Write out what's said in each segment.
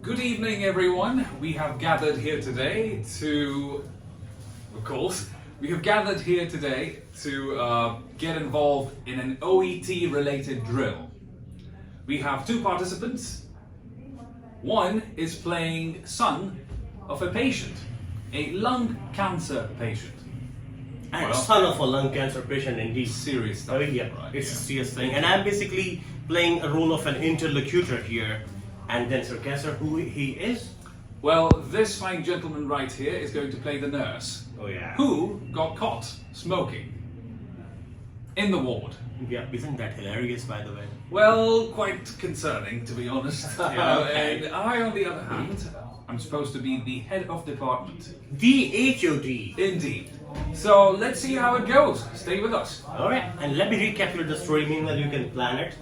Good evening, everyone. We have gathered here today to, get involved in an OET related drill. We have two participants. One is playing son of a patient, a lung cancer patient. And son of a lung cancer patient, indeed. Serious stuff. Oh yeah, Right, it's yeah. a serious thing. And I'm basically playing a role of an interlocutor here. And then Sir Cancer, who he is? Well, this fine gentleman right here is going to play the nurse. Oh yeah. Who got caught smoking in the ward. Yeah, isn't that hilarious, by the way? Well, quite concerning, to be honest. You know, Okay. And I, on the other hand, I'm supposed to be the head of department. The HOD. Indeed. So let's see how it goes. Stay with us. Alright, and let me recapitulate the story, meanwhile you can plan it.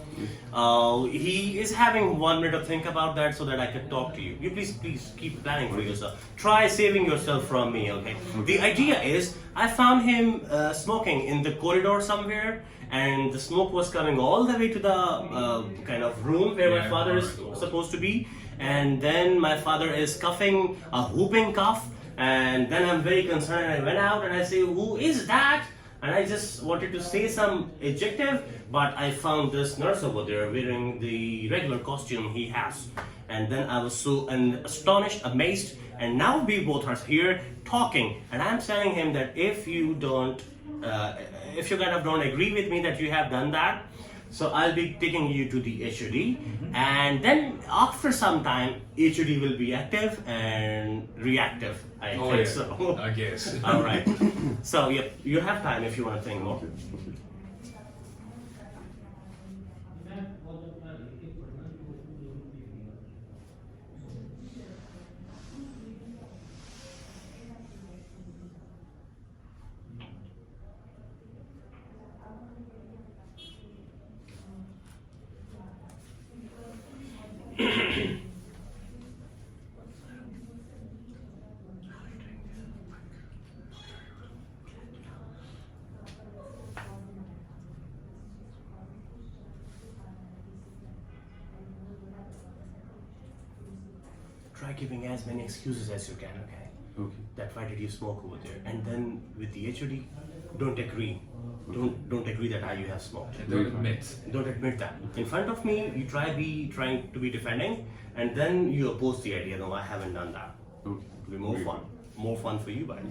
He is having 1 minute to think about that so that I can talk to you. You please keep planning for yourself. Try saving yourself from me, okay? The idea is, I found him smoking in the corridor somewhere, and the smoke was coming all the way to the kind of room where my father is supposed to be. And then my father is coughing, a whooping cough, and then I'm very concerned and I went out and I say, who is that? And I just wanted to say some adjective, but I found this nurse over there wearing the regular costume he has. And then I was so astonished, amazed, and now we both are here talking. And I'm telling him that if you kind of don't agree with me that you have done that, so I'll be taking you to the HOD, and then after some time, HOD will be active and reactive. I think so. I guess. All right. So yep, you have time if you want to think more. Try giving as many excuses as you can, okay? Okay. That why did you smoke over there? And then with the HOD, don't agree. Don't agree that you have smoked. Don't admit. Don't admit that. In front of me, you trying to be defending, and then you oppose the idea. No, I haven't done that. Okay. It'll be more fun for you, buddy.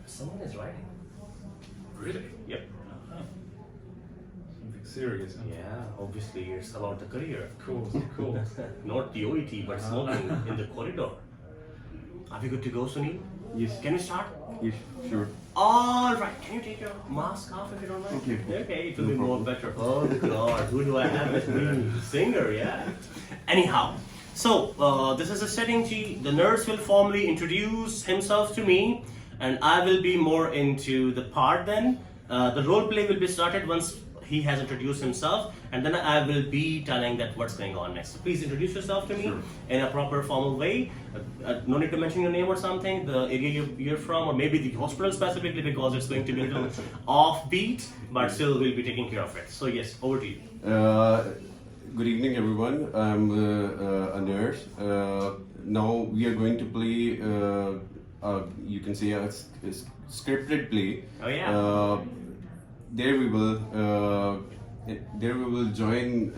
Someone is writing. Really? Yep. Something serious, huh? Yeah, obviously it's about the career. Of course, of course. Not the OET, but smoking in the corridor. Are we good to go, Sunil? Yes. Can we start? Yes, sure. All right. Can you take your mask off if you don't mind? Okay. Okay, it will No be more problem. better. Oh God, who do I have with me? Singer, yeah. Anyhow, so this is a setting G. The nurse will formally introduce himself to me, and I will be more into the part then. The role play will be started once he has introduced himself, and then I will be telling that what's going on next. So please introduce yourself to me in a proper formal way. No need to mention your name or something, the area you're from, or maybe the hospital specifically, because it's going to be a little offbeat, but still we'll be taking care of it. So yes, over to you. Good evening, everyone. I'm a nurse. Now we are going to play, you can say, a scripted play. Oh yeah. There we will join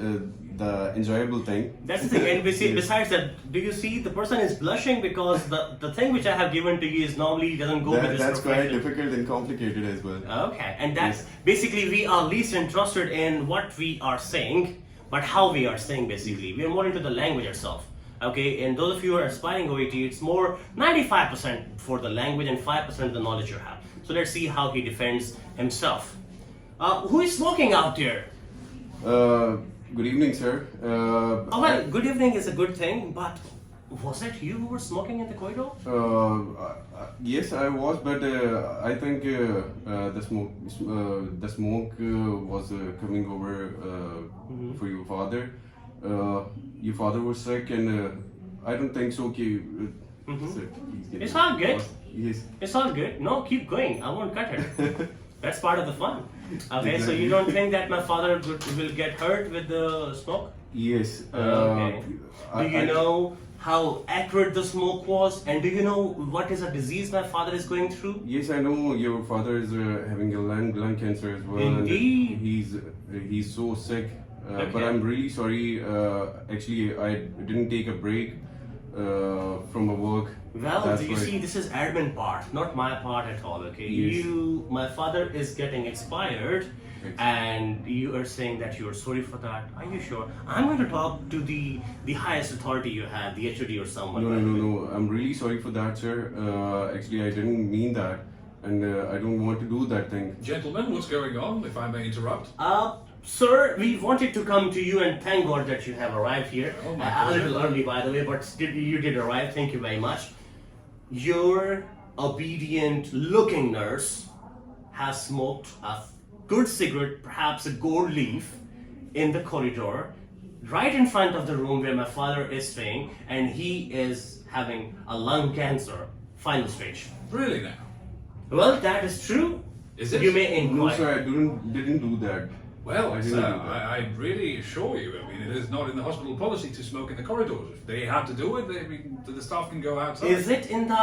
the enjoyable thing. That's the thing, and besides that, do you see the person is blushing because the thing which I have given to you is normally doesn't go with this That's quite profession. difficult and complicated as well. Okay, and that's basically we are least interested in what we are saying, but how we are saying basically. We are more into the language itself. Okay, and those of you who are aspiring OET, it's more 95% for the language and 5% the knowledge you have. So let's see how he defends himself. Who is smoking out there? Good evening, sir. Oh well, good evening is a good thing, but was it you who were smoking in the corridor? Yes, I was, but I think the smoke was coming over for your father. Your father was sick, and I don't think so. Okay, It's all good. Yes. It's all good. No, keep going. I won't cut it. That's part of the fun. Okay, so you don't think that my father will get hurt with the smoke? Yes. Okay. I- Do you I- know how accurate the smoke was? And do you know what is a disease my father is going through? Yes, I know your father is having a lung cancer as well. and Indeed. He's so sick. But Okay. I'm really sorry. Actually, I didn't take a break from my work. Well, That's you why- see, this is admin part, not my part at all, okay? Yes. My father is getting expired, Yes. and you are saying that you are sorry for that. Are you sure? I'm going to talk to the highest authority you have, the HOD or someone. No. I'm really sorry for that, sir. Actually, I didn't mean that, and I don't want to do that thing. Gentlemen, what's going on, if I may interrupt? Sir, we wanted to come to you and thank God that you have arrived here. Oh, my A pleasure. little early, by the way, but you did arrive. Thank you very much. Your obedient looking nurse has smoked a good cigarette, perhaps a gold leaf, in the corridor, right in front of the room where my father is staying, and he is having a lung cancer, final stage. Really now? Well, that is true. Is it? You may No, inquire. sir, I didn't do that. Well, I didn't sir, do that. I really assure you, I mean, it is not in the hospital policy to smoke in the corridors. If they had to do it, the staff can go outside. Is it in the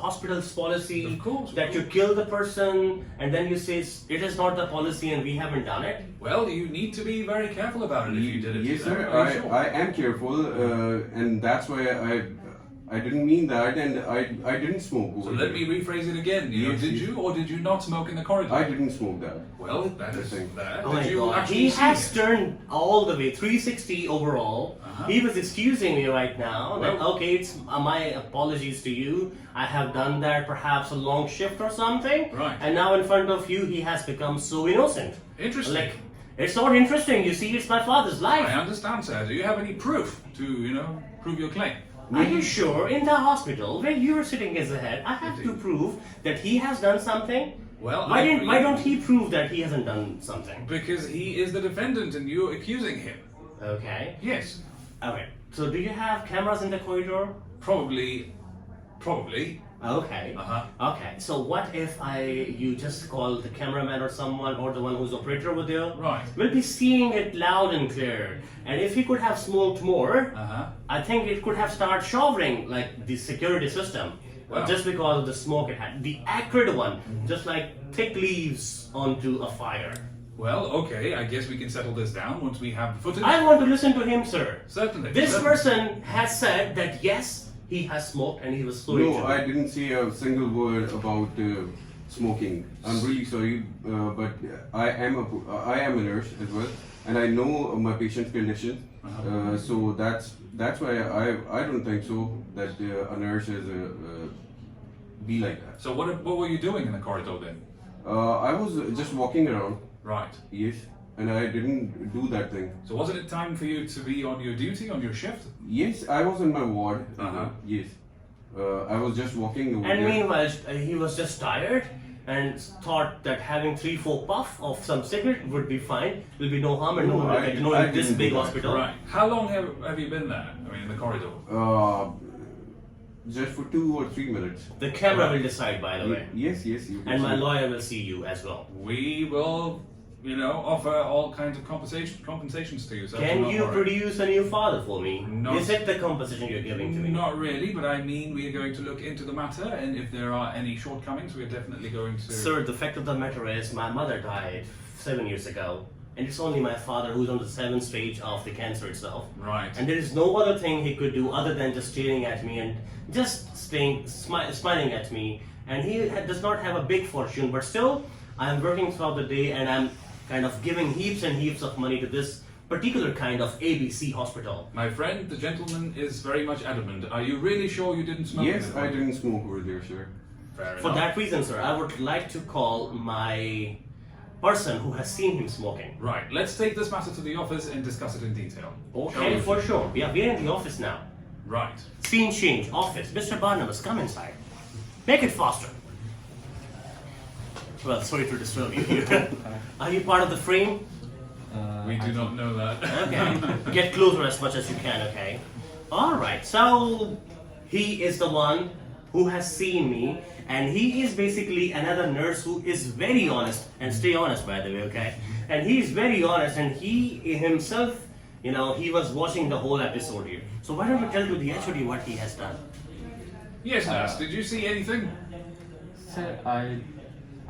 hospital's policy Of course, of that you course. kill the person and then you say it is not the policy and we haven't done it? Well, you need to be very careful about it if you did it. Yes, you know, sir. are you sure? I am careful, and that's why I didn't mean that, and I didn't smoke. So over let me there. rephrase it again. You know, Yes, did yes. you or did you not smoke in the corridor? I didn't smoke that. Well, that is Thing. there. Oh Did my you God. actually He see has it? turned all the way 360 overall. Uh-huh. He was excusing me right now that Well- okay, it's my apologies to you. I have done that perhaps a long shift or something. Right. And now in front of you he has become so innocent. Interesting. Like it's not interesting, you see, it's my father's life. I understand, sir. Do you have any proof to, prove your claim? Are you sure? In the hospital where you're sitting as a head, I have to Indeed. prove that he has done something. Well, Why don't he prove that he hasn't done something? Because he is the defendant and you're accusing him. Okay. Yes. Okay. So do you have cameras in the corridor? Probably. Okay. Uh-huh. Okay. So what if you just call the cameraman or someone or the one who's operator over there? Right. We'll be seeing it loud and clear. And if he could have smoked more, Uh-huh. I think it could have started showering like the security system. Wow. Just because of the smoke it had. The accurate one, just like thick leaves onto a fire. Well, okay, I guess we can settle this down once we have the footage. I want to listen to him, sir. Certainly. This certainly. person has said that yes, he has smoked and he was sorry No, to I didn't say a single word about smoking. I'm really sorry, but I am a nurse as well, and I know my patient's condition. So that's why I don't think so that a nurse is be like that. So what were you doing in the corridor then? I was just walking around. Right. Yes, and I didn't do that thing. So wasn't it time for you to be on your duty, on your shift? Yes, I was in my ward. Uh-huh. Yes, I was just walking over And there. meanwhile, he was just tired and thought that having 3-4 puff of some cigarette would be fine. There'll be no harm and no No, one will I get to know didn't in this do big that. hospital. Right. How long have you been there? I mean, in the corridor? Just for 2 or 3 minutes. The camera will decide, by the way. Yes, you can And my see. lawyer will see you as well. We will, offer all kinds of compensations to you. So do Can not you worry. produce a new father for me? Not- Is it the compensation you're giving to me? Not really, but I mean we are going to look into the matter, and if there are any shortcomings, we are definitely going to. Sir, the fact of the matter is my mother died 7 years ago. And it's only my father who's on the 7th stage of the cancer itself. Right. And there is no other thing he could do other than just staring at me and just smiling at me. And he does not have a big fortune, but still, I am working throughout the day and I'm kind of giving heaps and heaps of money to this particular kind of ABC hospital. My friend, the gentleman is very much adamant. Are you really sure you didn't smoke? in Yes, the I corridor? didn't smoke over there, sir. Fair For enough. that reason, sir, I would like to call my person who has seen him smoking. Right. Let's take this matter to the office and discuss it in detail. Shall Okay, we? for sure. Yeah, we're in the office now. Right. Scene change, office. Mr. Barnabas, come inside. Make it faster. Well, sorry to disturb you here. Are you part of the frame? We do not know that. Okay. Get closer as much as you can, okay? Alright, so he is the one who has seen me, and he is basically another nurse who is very honest, and stay honest by the way, okay? And he is very honest, and he himself, he was watching the whole episode here. So why don't you tell to the HOD what he has done? Yes, nurse. Did you see anything? Sir,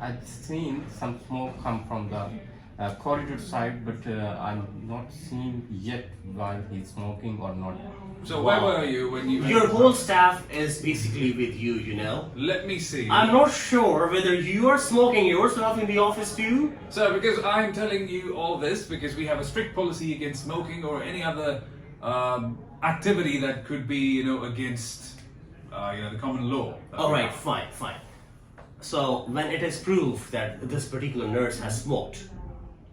I've seen some smoke come from the corridor side, but I'm not seeing yet while he's smoking or not. So where were you when you? Your whole staff is basically with you. Let me see. I'm not sure whether you are smoking yourself in the office too. So, because I'm telling you all this because we have a strict policy against smoking or any other activity that could be, against, the common law. All right, fine. So when it is proof that this particular nurse has smoked,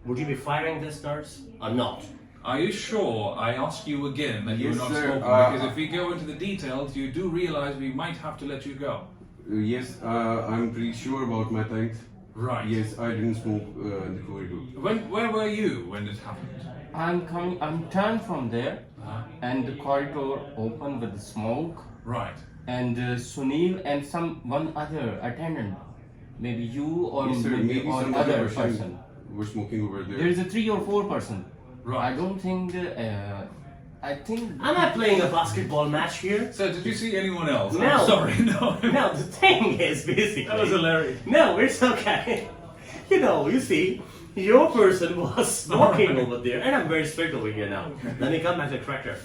would you be firing this nurse or not? Are you sure? I ask you again that you're Yes, not sir. smoking because if we go into the details, you do realize we might have to let you go. Yes, I'm pretty sure about my things. Right. Yes, I didn't smoke in the corridor. Where were you when it happened? I'm turned from there, and the corridor opened with the smoke, Right. and Sunil and one other attendant, maybe you or Yes, sir, maybe or some other person person. were smoking over there. There is a 3 or 4 person. Right. I don't think. I think. Am I playing a basketball match here? So, did you see anyone else? No. I'm sorry, no. No, the thing is basically. That was hilarious. No, it's okay. You see, your person was smoking over there, and I'm very strict over here now. Let me come back to the tractor.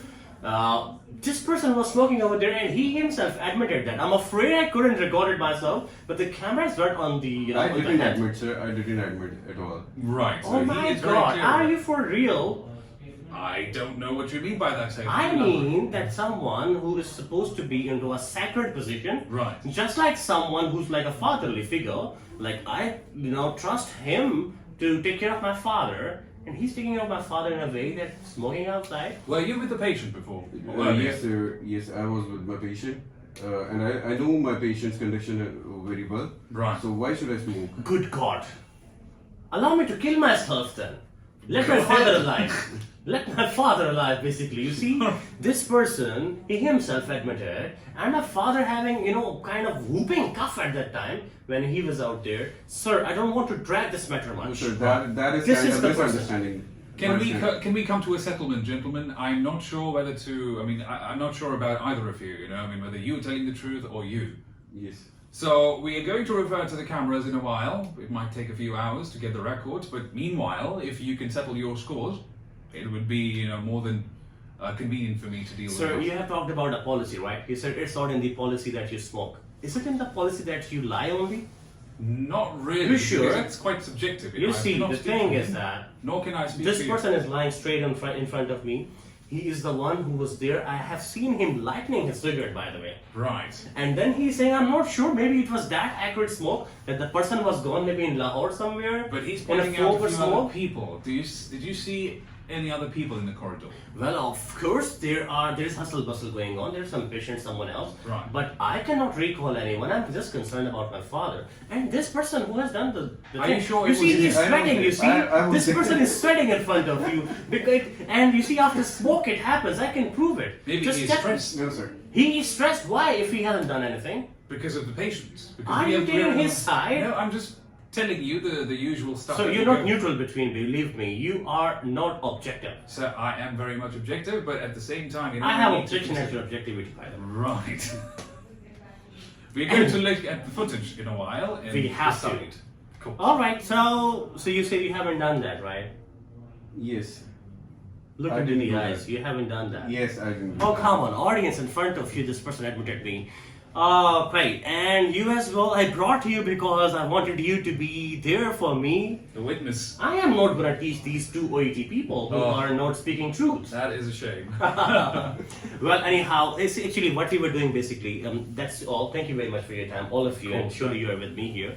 This person was smoking over there, and he himself admitted that. I'm afraid I couldn't record it myself, but the camera's not on the. I on the didn't head. admit, sir. I didn't admit at all. Right. So Oh he my is very God! clear. Are you for real? I don't know what you mean by that. Safety. I mean that someone who is supposed to be into a sacred position, Right. just like someone who's like a fatherly figure, like I, trust him to take care of my father, and he's taking care of my father in a way that smoking outside. Were you with the patient before? Or were you? Yes, sir. Yes, I was with my patient. And I know my patient's condition very well. Right. So why should I smoke? Good God! Allow me to kill myself then. Let my father alive. Let my father alive, basically. You see, this person, he himself admitted, and my father having, kind of whooping cough at that time when he was out there. Sir, I don't want to drag this matter much. Sir, that is This kind is of the person. misunderstanding. Can we come to a settlement, gentlemen? I'm not sure whether to. I mean, I'm not sure about either of you. Whether you're telling the truth or you. Yes. So we are going to refer to the cameras in a while. It might take a few hours to get the records, but meanwhile, if you can settle your scores, it would be more than convenient for me to deal Sir, with. you have talked about a policy, right? You said it's not in the policy that you smoke. Is it in the policy that you lie only? Not really. You sure? Because it's quite subjective. You I see, cannot the speak thing for is you. that Nor can I speak this for you. person is lying straight in front of me. He is the one who was there. I have seen him lighting his cigarette, by the way. Right. And then he's saying, I'm not sure, maybe it was that accurate smoke that the person was gone maybe in Lahore somewhere. But he's in a pointing out a forward few smoke. other people. Did you see any other people in the corridor? Well, of course, there is hustle bustle going on. There's some patient, someone else. Right. But I cannot recall anyone. I'm just concerned about my father. And this person who has done the Are thing. you sure You it see, was he's him? I sweating. don't You think- see, I would this say- person is sweating in front of you. And you see, after smoke, it happens. I can prove it. Maybe Just he's check- stressed No, sir. He is stressed. Why? If he hasn't done anything. because of the patients. Because Are we you have- taking we're- his side? No, I'm just telling you the usual stuff. So that you're we not go- neutral between, believe me. You are not objective. So I am very much objective, but at the same time, I have we need to objection at consider- your objectivity, by the way. Right. We're going to look at the footage in a while and We have to. decide. Cool. All right. So you say you haven't done that, right? Yes. Look I into didn't the do eyes. that. You haven't done that. Yes, I didn't. do Oh, that. come on. Audience in front of you, this person admitted me. Great. And you as well, I brought you because I wanted you to be there for me. The witness. I am not going to teach these two OET people who Oh. are not speaking truth. That is a shame. Well, anyhow, it's actually what we were doing basically. That's all. Thank you very much for your time, all of you, Cool. and surely you are with me here.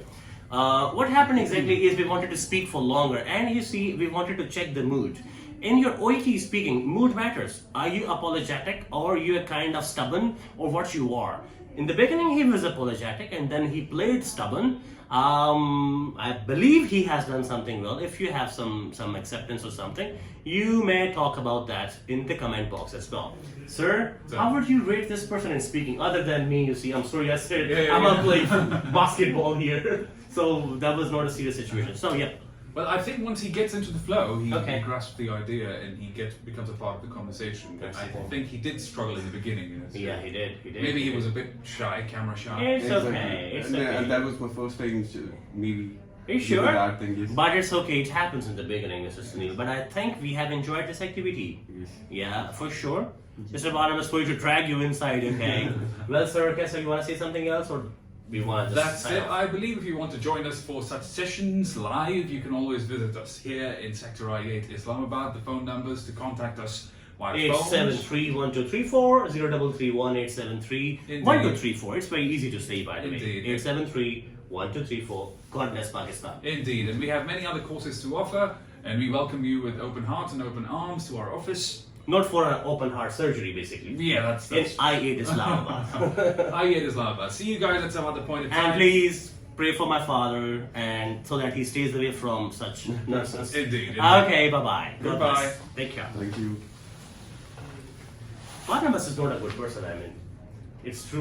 What happened exactly is we wanted to speak for longer, and you see, we wanted to check the mood. In your OET speaking, mood matters. Are you apologetic, or you are kind of stubborn, or what you are? In the beginning, he was apologetic, and then he played stubborn. I believe he has done something well. If you have some acceptance or something, you may talk about that in the comment box as well. Sir, how would you rate this person in speaking? Other than me, you see, I'm sorry, I said I'm not playing basketball here, so that was not a serious situation. So yeah. Well, I think once he gets into the flow, he Okay. grasps the idea and he becomes a part of the conversation. That's I the point. think he did struggle in the beginning. Yeah, he did. He did. Maybe he was a bit shy, camera shy. It's Exactly. okay. It's and, okay. and that was my first time maybe. Are you doing sure? That thing, yes. But it's okay. It happens in the beginning, Mr. Sunil. But I think we have enjoyed this activity. Yes. Yeah, for sure. Mr. Barnabas, going to drag you inside, okay? Well, sir, okay, so you want to say something else, or we want to just That's sign it. off? I believe if you want to join us for such sessions live, you can always visit us here in Sector I8 Islamabad. The phone numbers to contact us via phone. 873-1234, 033-1873-1234. It's very easy to say, by the way. Indeed. 873-1234. God bless Pakistan. Indeed, and we have many other courses to offer, and we welcome you with open hearts and open arms to our office. Not for an open heart surgery, basically. Yeah, that's In I8 Islamabad. I8 Islamabad. See you guys at some other point in time. And please pray for my father, and so that he stays away from such nonsense. Indeed. Okay, bye-bye. God Goodbye. bless. Take care. Thank you. Barnabas is not a good person, I mean. It's true.